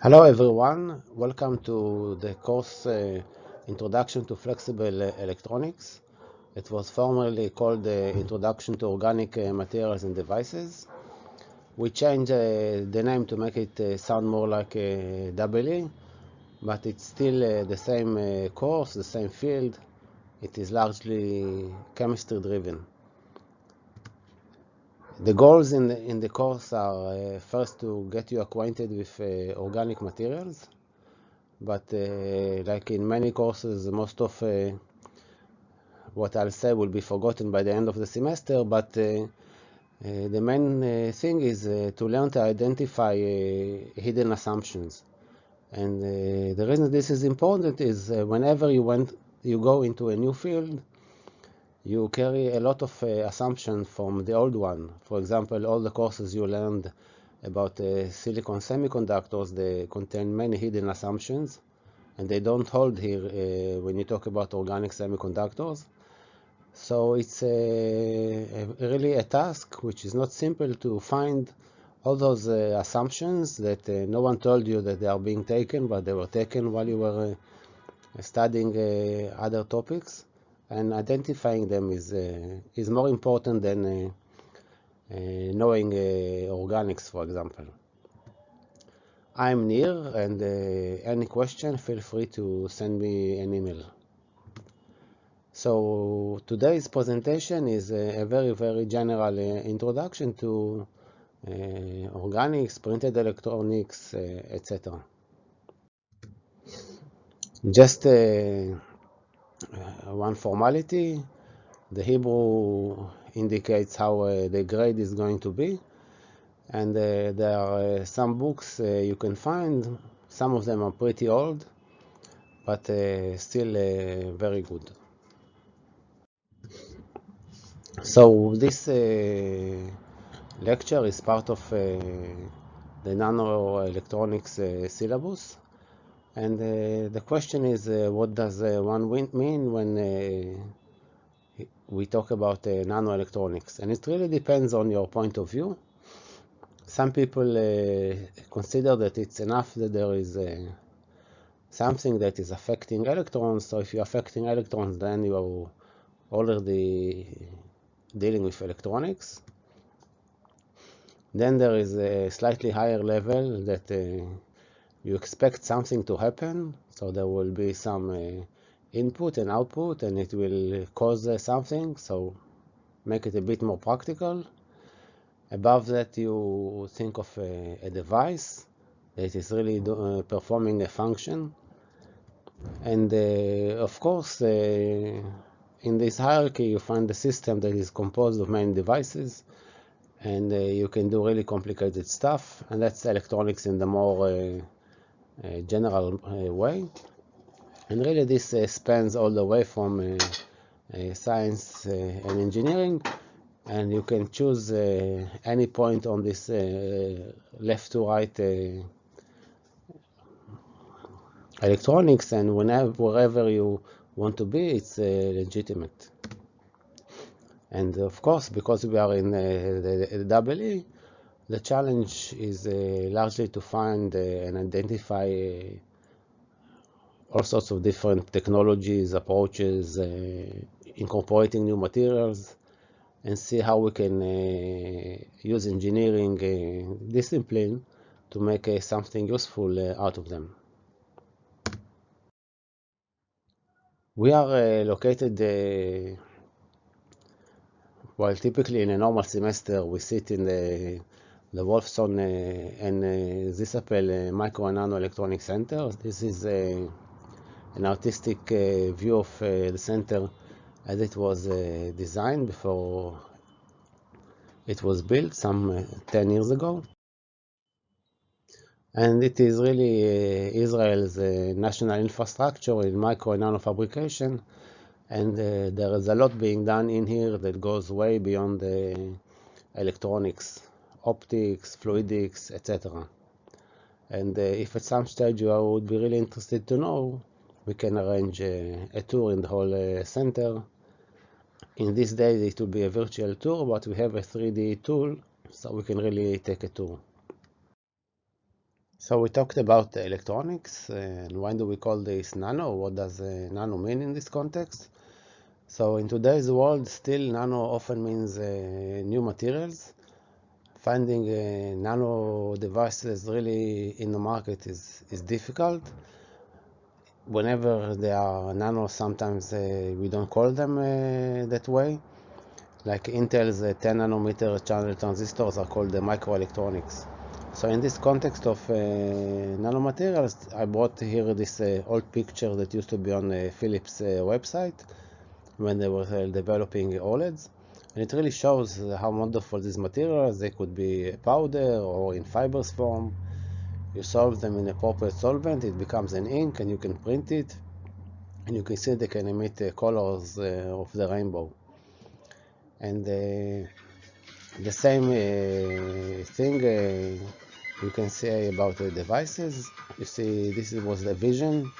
Hello everyone, welcome to the course Introduction to Flexible Electronics. It was formerly called Introduction to Organic Materials and Devices. We changed the name to make it sound more like EE, but it's still the same course, the same field. It is largely chemistry driven. The goals in the course are first to get you acquainted with organic materials. But like in many courses, most of what I'll say will be forgotten by the end of the semester. But the main thing is to learn to identify hidden assumptions. And the reason this is important is whenever you go into a new field, you carry a lot of assumptions from the old one. For example, all the courses you learned about silicon semiconductors, they contain many hidden assumptions. And they don't hold here when you talk about organic semiconductors. So it's really a task which is not simple to find all those assumptions that no one told you that they are being taken, but they were taken while you were studying other topics. And identifying them is more important than knowing organics, for example. I'm Nir, and any question, feel free to send me an email. So today's presentation is a very general introduction to organics, printed electronics, etc. Just one formality. The Hebrew indicates how the grade is going to be, and there are some books you can find. Some of them are pretty old, but still very good. So this lecture is part of the nanoelectronics syllabus, and the question is what does one mean when we talk about nanoelectronics? And it really depends on your point of view. Some people consider that it's enough that there is something that is affecting electrons, so if you're affecting electrons, then you are already dealing with electronics. Then there is a slightly higher level that you expect something to happen, so there will be some input and output, and it will cause something, so make it a bit more practical. Above that, you think of a device that is really performing a function. And of course, in this hierarchy, you find a system that is composed of many devices, and you can do really complicated stuff, and that's electronics in the more general way. And really this spans all the way from science and engineering, and you can choose any point on this left to right electronics, and wherever you want to be, it's legitimate. And of course, because we are in the EE, the challenge is largely to find and identify all sorts of different technologies, approaches, incorporating new materials, and see how we can use engineering discipline to make something useful out of them. We are located, while typically in a normal semester we sit in the Wolfson and Zisapel Micro and Nano Electronic Center. This is an artistic view of the center as it was designed before it was built some 10 years ago. And it is really Israel's national infrastructure in micro and nano fabrication, and there is a lot being done in here that goes way beyond electronics, optics, fluidics, etc. And if at some stage you would be really interested to know, we can arrange a tour in the whole center. In these days it will be a virtual tour, but we have a 3D tool, so we can really take a tour. So we talked about electronics and why do we call this nano? What does nano mean in this context? So in today's world, still nano often means new materials. Finding nano devices really in the market is difficult. Whenever they are nano, sometimes we don't call them that way. Like Intel's 10 nanometer channel transistors are called the microelectronics. So in this context of nanomaterials, I brought here this old picture that used to be on Philips website when they were developing OLEDs. And it really shows how wonderful these materials. They could be powder or in fibers form. You solve them in appropriate solvent, it becomes an ink and you can print it. And you can see they can emit colors of the rainbow. And the same thing you can say about the devices. You see, this was the vision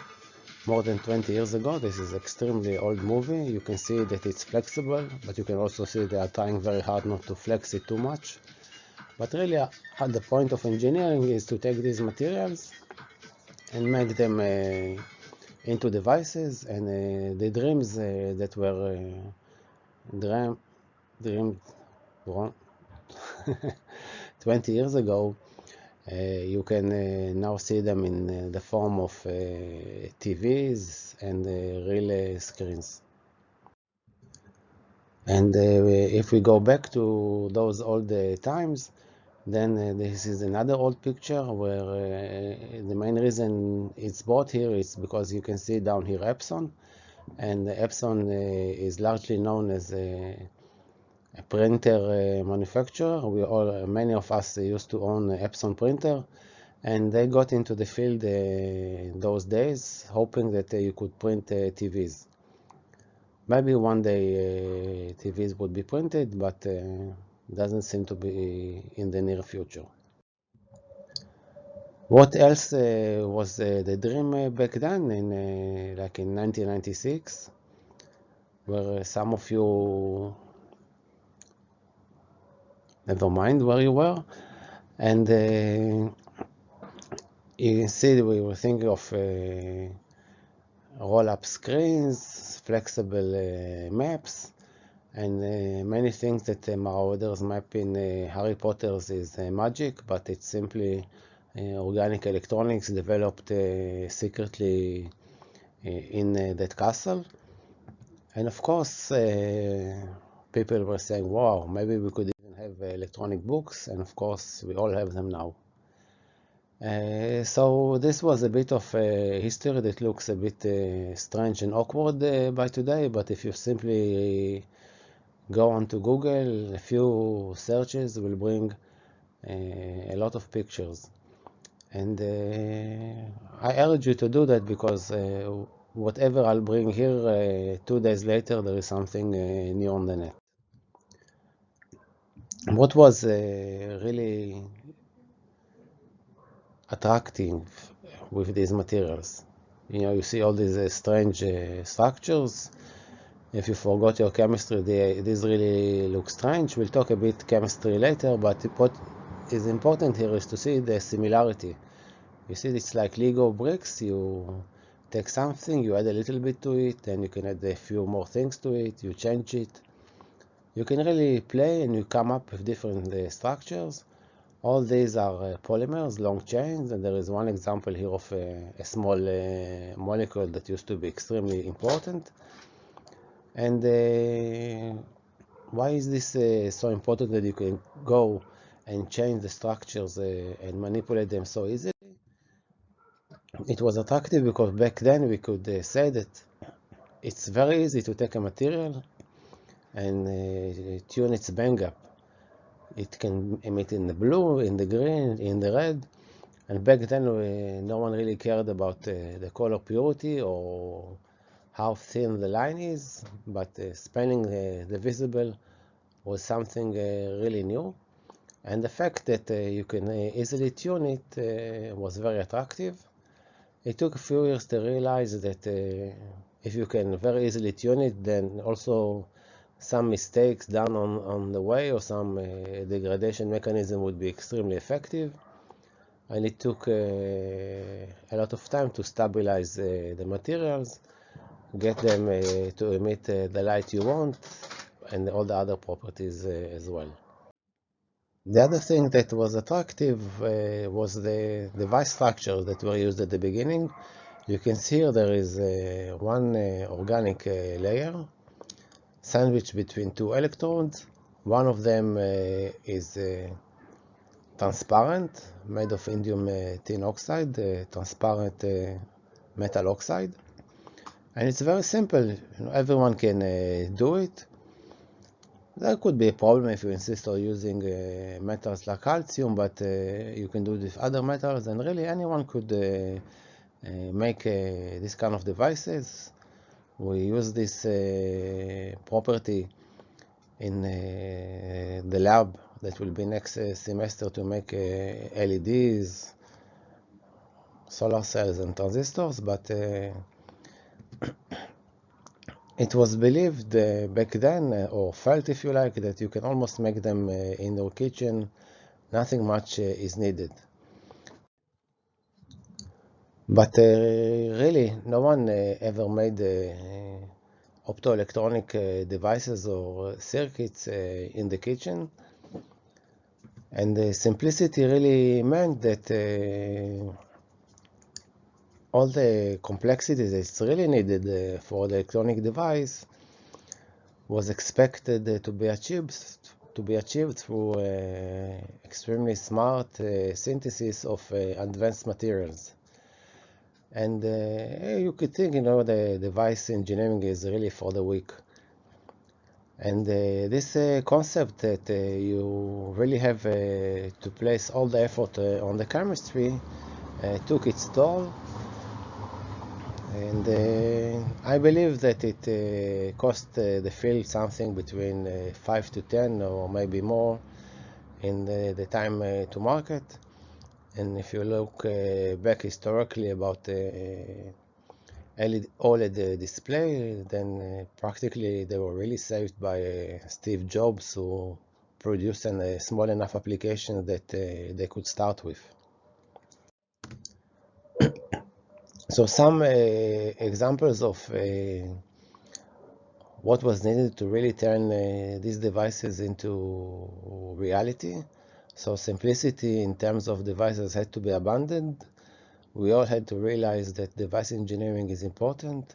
more than 20 years ago. This is extremely old movie. You can see that it's flexible, but you can also see they are trying very hard not to flex it too much. But really, at the point of engineering is to take these materials and make them into devices. And the dreams that were dreamed 20 years ago, you can now see them in the form of TVs and real screens. And if we go back to those old times, then this is another old picture where the main reason it's brought here is because you can see down here Epson, and Epson is largely known as a printer manufacturer. Many of us used to own Epson printer, and they got into the field those days, hoping that you could print TVs. Maybe one day TVs would be printed, but doesn't seem to be in the near future. What else was the dream back then, like in 1996, where some of you, never mind where you were, and you can see we were thinking of roll-up screens, flexible maps, and many things that Marauder's map in Harry Potter's is magic, but it's simply organic electronics developed secretly in that castle. And of course, people were saying, wow, maybe we could even have electronic books, and of course, we all have them now. So this was a bit of history that looks a bit strange and awkward by today, but if you simply go onto Google, a few searches will bring a lot of pictures. And I urge you to do that because whatever I'll bring here, 2 days later, there is something new on the net. What was really attractive with these materials? You know, you see all these strange structures. If you forgot your chemistry, these really look strange. We'll talk a bit chemistry later, but what is important here is to see the similarity. You see, it's like Lego bricks. You take something, you add a little bit to it, then you can add a few more things to it, you change it. You can really play and you come up with different structures. All these are polymers, long chains, and there is one example here of a small molecule that used to be extremely important. And why is this so important that you can go and change the structures and manipulate them so easily? It was attractive because back then we could say that it's very easy to take a material and tune its band gap. It can emit in the blue, in the green, in the red. And back then no one really cared about the color purity or how thin the line is, but spanning the visible was something really new. And the fact that you can easily tune it was very attractive. It took a few years to realize that if you can very easily tune it, then also some mistakes done on the way or some degradation mechanism would be extremely effective. and it took a lot of time to stabilize the materials, get them to emit the light you want, and all the other properties as well. The other thing that was attractive was the device structure that were used at the beginning. You can see here there is one organic layer sandwiched between two electrodes. One of them is transparent, made of indium tin oxide, transparent metal oxide. And it's very simple. Everyone can do it. There could be a problem if you insist on using metals like calcium, but you can do it with other metals, and really anyone could make this kind of devices. We use this property in the lab that will be next semester to make LEDs, solar cells, and transistors, but it was believed back then, or felt if you like, that you can almost make them in your kitchen. Nothing much is needed. But really, no one ever made optoelectronic devices or circuits in the kitchen. And the simplicity really meant that all the complexity that's really needed for the electronic device was expected to be achieved through extremely smart synthesis of advanced materials. And you could think, the device engineering is really for the weak. And this concept that you really have to place all the effort on the chemistry took its toll. And I believe that it cost the field something between 5 to 10 or maybe more in the time to market. And if you look back historically about OLED display, then practically they were really saved by Steve Jobs, who produced a small enough application that they could start with. So some examples of what was needed to really turn these devices into reality. So simplicity in terms of devices had to be abandoned. We all had to realize that device engineering is important.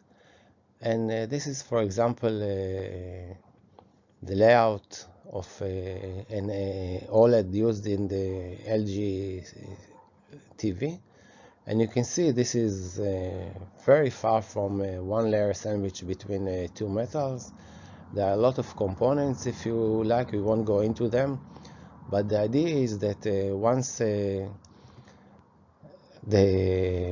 And this is, for example, the layout of an OLED used in the LG TV. And you can see this is very far from one layer sandwich between two metals. There are a lot of components, if you like, we won't go into them. But the idea is that once the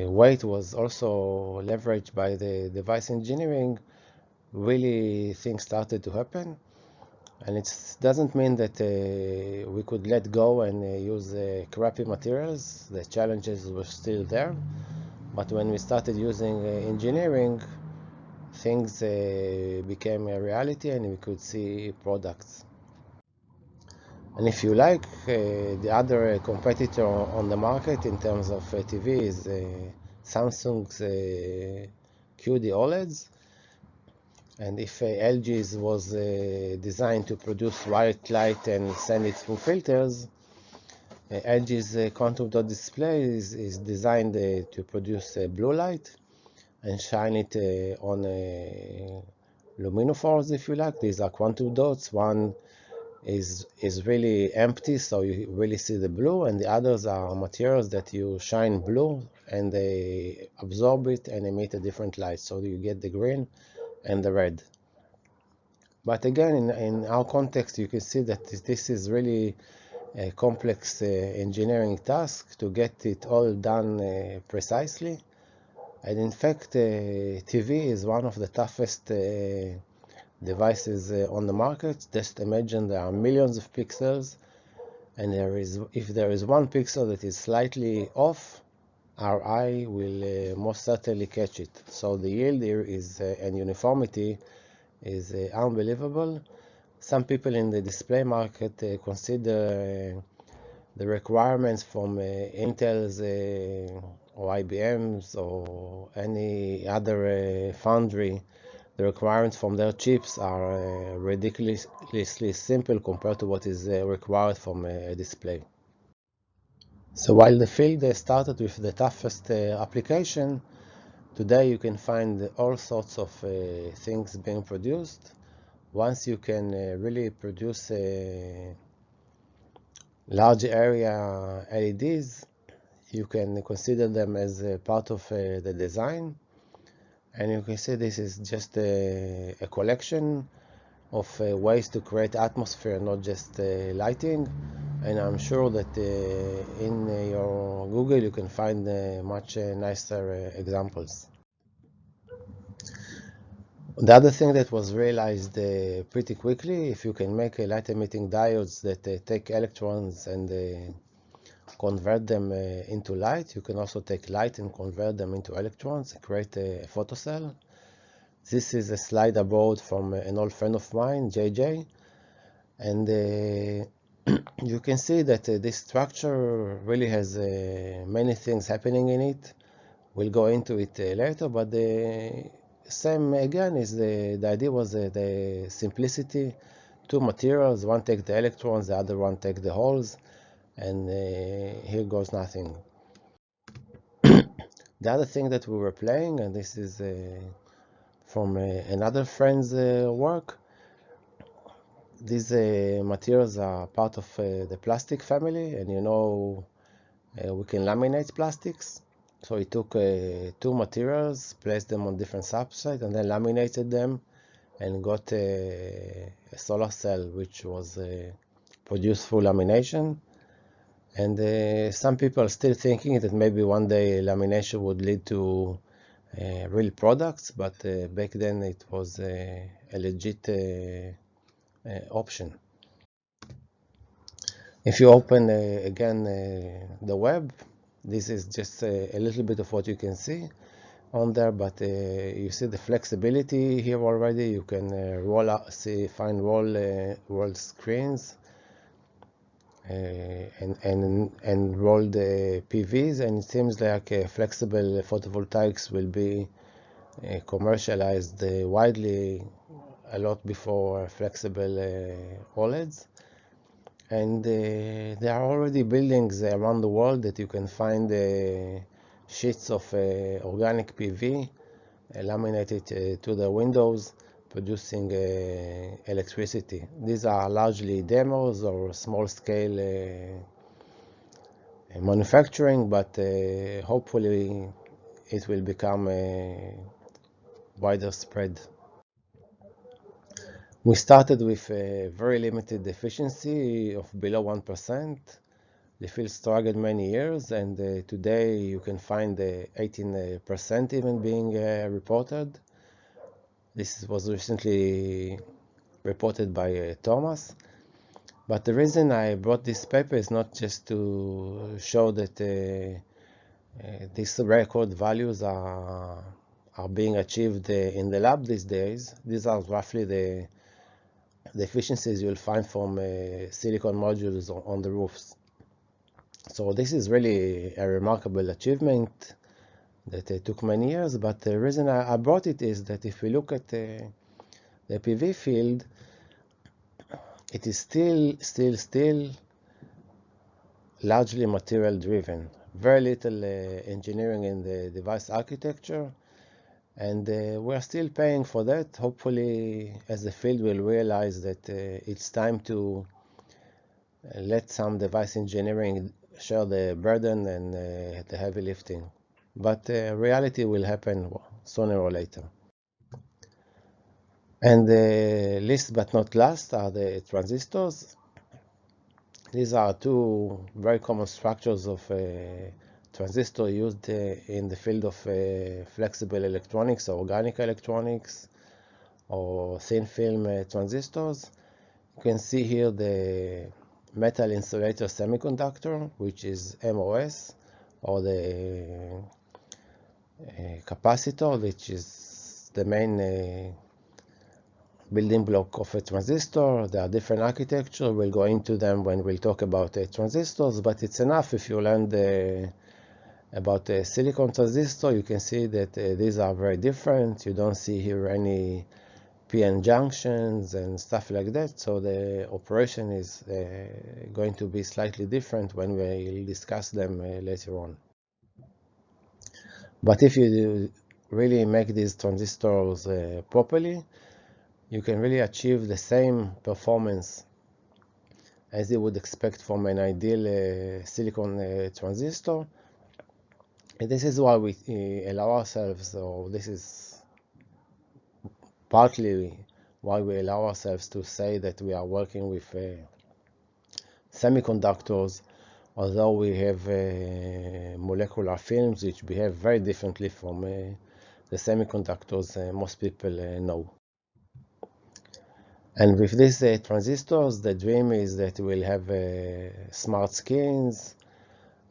weight was also leveraged by the device engineering, really things started to happen. And it doesn't mean that we could let go and use crappy materials. The challenges were still there. But when we started using engineering, things became a reality and we could see products. And if you like, the other competitor on the market in terms of TV is Samsung's QD OLEDs. And if LG's was designed to produce white light and send it through filters, LG's contour dot display is designed to produce blue light and shine it on luminophores, if you like. These are quantum dots. One is really empty, so you really see the blue, and the others are materials that you shine blue and they absorb it and emit a different light, so you get the green and the red. But again, in our context, you can see that this is really a complex engineering task to get it all done precisely. And in fact, TV is one of the toughest devices on the market. Just imagine there are millions of pixels, and if there is one pixel that is slightly off, our eye will most certainly catch it. So the yield here is and uniformity is unbelievable. Some people in the display market consider the requirements from Intel's or IBM's or any other foundry, the requirements from their chips are ridiculously simple compared to what is required from a display. So while the field started with the toughest application, today you can find all sorts of things being produced. Once you can really produce large area LEDs, you can consider them as a part of the design. And you can see this is just a collection of ways to create atmosphere, not just lighting. And I'm sure that in your Google you can find much nicer examples. The other thing that was realized pretty quickly, if you can make light emitting diodes that take electrons and convert them into light, you can also take light and convert them into electrons and create a photocell. This is a slider board from an old friend of mine, JJ, and you can see that this structure really has many things happening in it. We'll go into it later, but the same again is the idea was the simplicity. Two materials, one take the electrons, the other one take the holes, and here goes nothing. The other thing that we were playing, and this is from another friend's work, these materials are part of the plastic family, and you know we can laminate plastics. So he took two materials, placed them on different substrates, and then laminated them and got a solar cell which was produced through lamination. And some people are still thinking that maybe one day lamination would lead to real products, but back then it was a legit option. If you open again the web, this is just a little bit of what you can see on there, but you see the flexibility here already. You can roll out, find roll screens and roll the PVs, and it seems like flexible photovoltaics will be commercialized widely a lot before flexible OLEDs. And there are already buildings around the world that you can find sheets of organic PV laminated to the windows, producing electricity. These are largely demos or small-scale manufacturing, but hopefully it will become wider spread. We started with a very limited efficiency of below 1%. The field struggled many years, and today you can find 18% even being reported. This was recently reported by Thomas. But the reason I brought this paper is not just to show that these record values are being achieved in the lab these days. These are roughly the efficiencies you'll find from silicon modules on the roofs. So this is really a remarkable achievement that took many years, but the reason I brought it is that if we look at the PV field, it is still largely material driven. Very little engineering in the device architecture, and we're still paying for that. Hopefully, as the field will realize that it's time to let some device engineering share the burden and the heavy lifting. But reality will happen sooner or later. And last but not last are the transistors. These are two very common structures of transistor used in the field of flexible electronics or organic electronics or thin film transistors. You can see here the metal insulator semiconductor, which is MOS, or the capacitor, which is the main building block of a transistor. There are different architecture. We'll go into them when we'll talk about transistors, but it's enough if you learn about a silicon transistor. You can see that these are very different. You don't see here any PN junctions and stuff like that, so the operation is going to be slightly different when we'll discuss them later on. But if you really make these transistors properly, you can really achieve the same performance as you would expect from an ideal silicon transistor. And this is why we allow ourselves, or this is partly why we allow ourselves to say that we are working with semiconductors, although we have molecular films which behave very differently from the semiconductors most people know. And with these transistors, the dream is that we'll have smart skins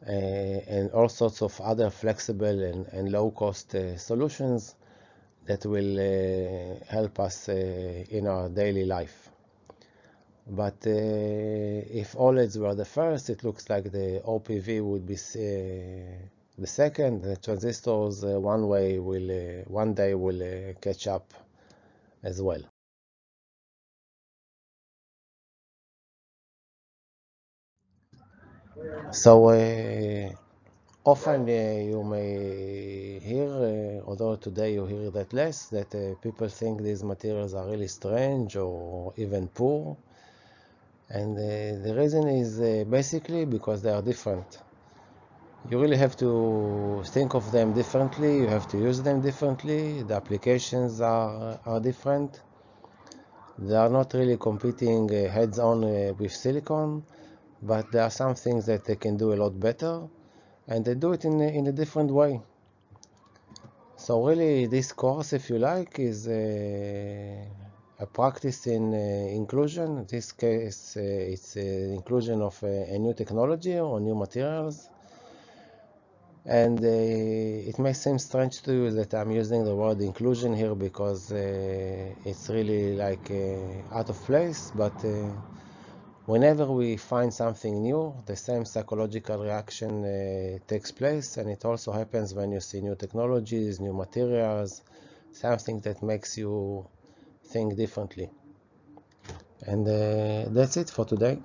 and all sorts of other flexible and low-cost solutions that will help us in our daily life. But if OLEDs were the first, it looks like the OPV would be the second. The transistors one day will catch up as well. So often you may hear, although today you hear that less, that people think these materials are really strange or even poor. And the reason is basically because they are different. You really have to think of them differently, you have to use them differently, the applications are different. They are not really competing heads-on with silicon, but there are some things that they can do a lot better, and they do it in a different way. So really this course, if you like, is a practice in inclusion. In this case, it's inclusion of a new technology or new materials. And it may seem strange to you that I'm using the word inclusion here because it's really like out of place, but whenever we find something new, the same psychological reaction takes place, and it also happens when you see new technologies, new materials, something that makes you think differently. And that's it for today.